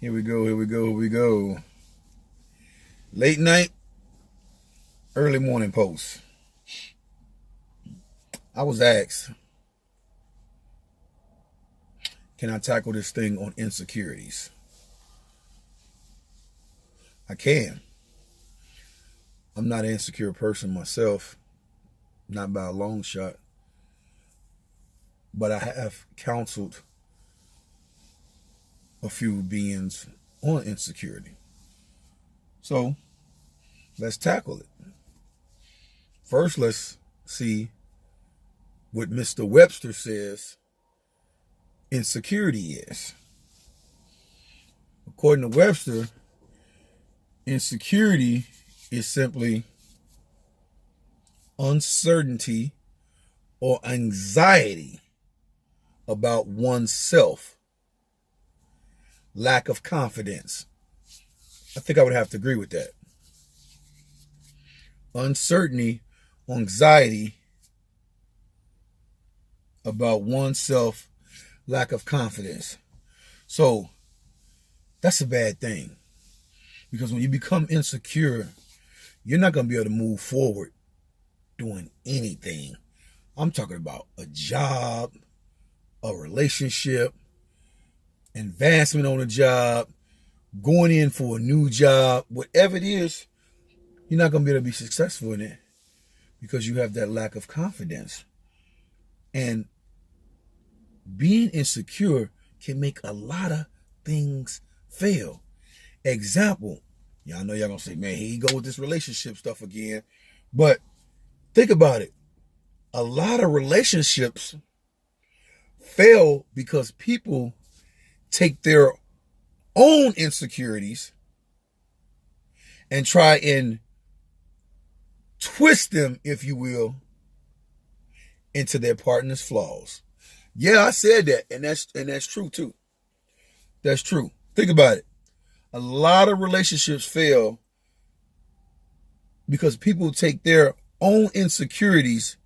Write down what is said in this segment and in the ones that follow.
Here we go, here we go, here we go. Late night, early morning post. I was asked, can I tackle this thing on insecurities? I can. I'm not an insecure person myself, not by a long shot, but I have counseled a few beings on insecurity. So let's tackle it. First, let's see what Mr. Webster says insecurity is. According to Webster, insecurity is simply uncertainty or anxiety about oneself, lack of confidence. I think I would have to agree with that. Uncertainty, anxiety about oneself, lack of confidence. So that's a bad thing, because when you become insecure, you're not going to be able to move forward doing anything. I'm talking about a job, a relationship, advancement on a job, going in for a new job, whatever it is, you're not going to be able to be successful in it because you have that lack of confidence. And being insecure can make a lot of things fail. Example, y'all know y'all going to say, man, here you go with this relationship stuff again. But think about it. A lot of relationships fail because people take their own insecurities and try and twist them, if you will, into their partner's flaws. Yeah, I said that, and that's true too. That's true. Think about it. A lot of relationships fail because people take their own insecurities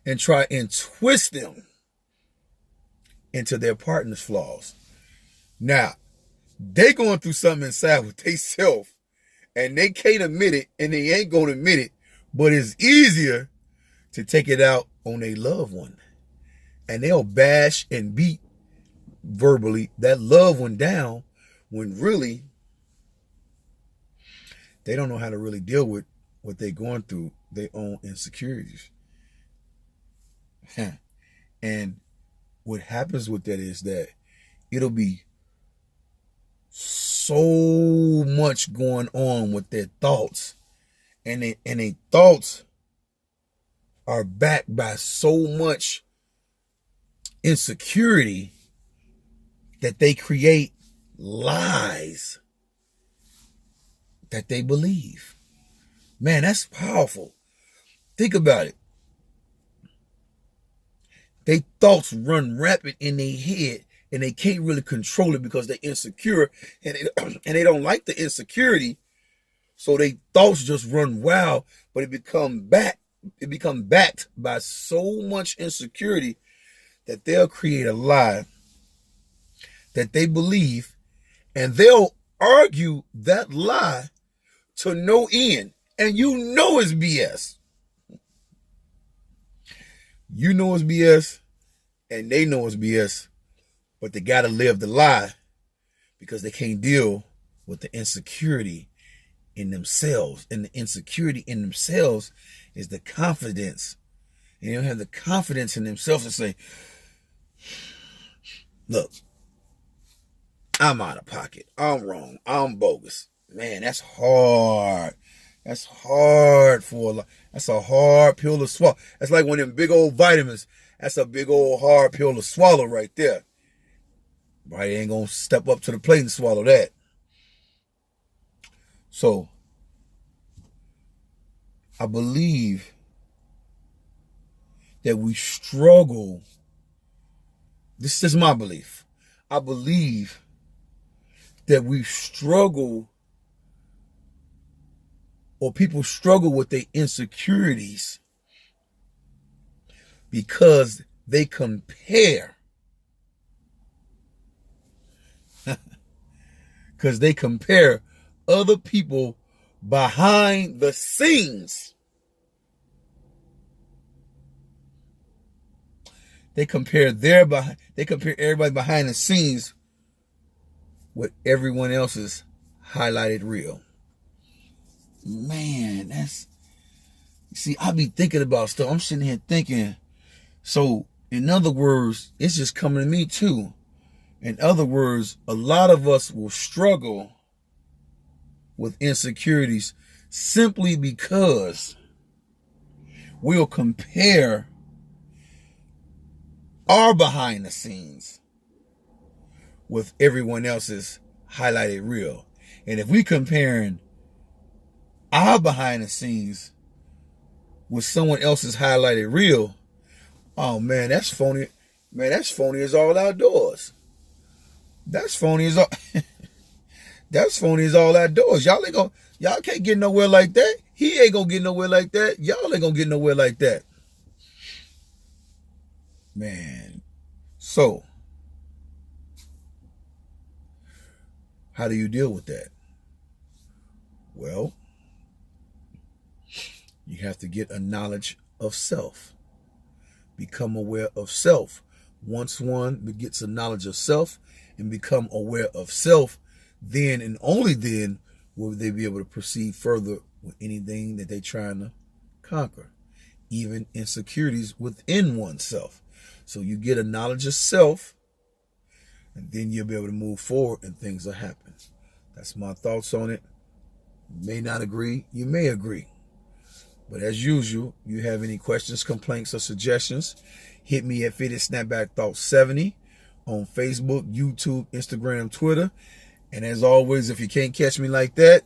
and try and twist them into their partner's flaws. Now, they going through something inside with they self, and they can't admit it, and they ain't going to admit it, but it's easier to take it out on a loved one. And they'll bash and beat verbally that loved one down when really they don't know how to really deal with what they're going through, their own insecurities. And what happens with that is that it'll be so much going on with their thoughts, and their thoughts are backed by so much insecurity that they create lies that they believe. Man, that's powerful. Think about it. Their thoughts run rapid in their head, and they can't really control it because they're insecure, and they don't like the insecurity. So their thoughts just run wild, but it become backed by so much insecurity that they'll create a lie that they believe, and they'll argue that lie to no end. And you know it's BS. You know it's BS, and they know it's BS, but they got to live the lie because they can't deal with the insecurity in themselves. And the insecurity in themselves is the confidence. And they don't have the confidence in themselves to say, look, I'm out of pocket. I'm wrong. I'm bogus. Man, that's hard. That's hard that's a hard pill to swallow. That's like one of them big old vitamins. That's a big old hard pill to swallow right there. Everybody ain't gonna step up to the plate and swallow that. So, I believe that we struggle. This is my belief. I believe that we struggle, or people struggle with their insecurities because they compare because they compare other people behind the scenes. They compare everybody behind the scenes with everyone else's highlighted reel. Man, see, I be thinking about stuff. I'm sitting here thinking. So, in other words, it's just coming to me too. In other words, a lot of us will struggle with insecurities simply because we'll compare our behind the scenes with everyone else's highlighted reel. And if we comparing our behind the scenes with someone else's highlighted reel, oh man, that's phony. Man, that's phony as all outdoors. That's phony as all that's phony as all outdoors. Y'all can't get nowhere like that. He ain't gonna get nowhere like that. Y'all ain't gonna get nowhere like that. Man. So, how do you deal with that? Well, you have to get a knowledge of self. Become aware of self. Once one gets a knowledge of self and become aware of self, then and only then will they be able to proceed further with anything that they're trying to conquer, even insecurities within oneself. So you get a knowledge of self, and then you'll be able to move forward and things will happen. That's my thoughts on it. You may not agree, you may agree. But as usual, you have any questions, complaints, or suggestions, hit me at Fitted Snapback Thoughts 70 on Facebook, YouTube, Instagram, Twitter. And as always, if you can't catch me like that,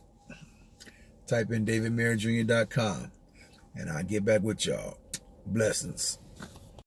type in DavidMarryJr.com. And I'll get back with y'all. Blessings.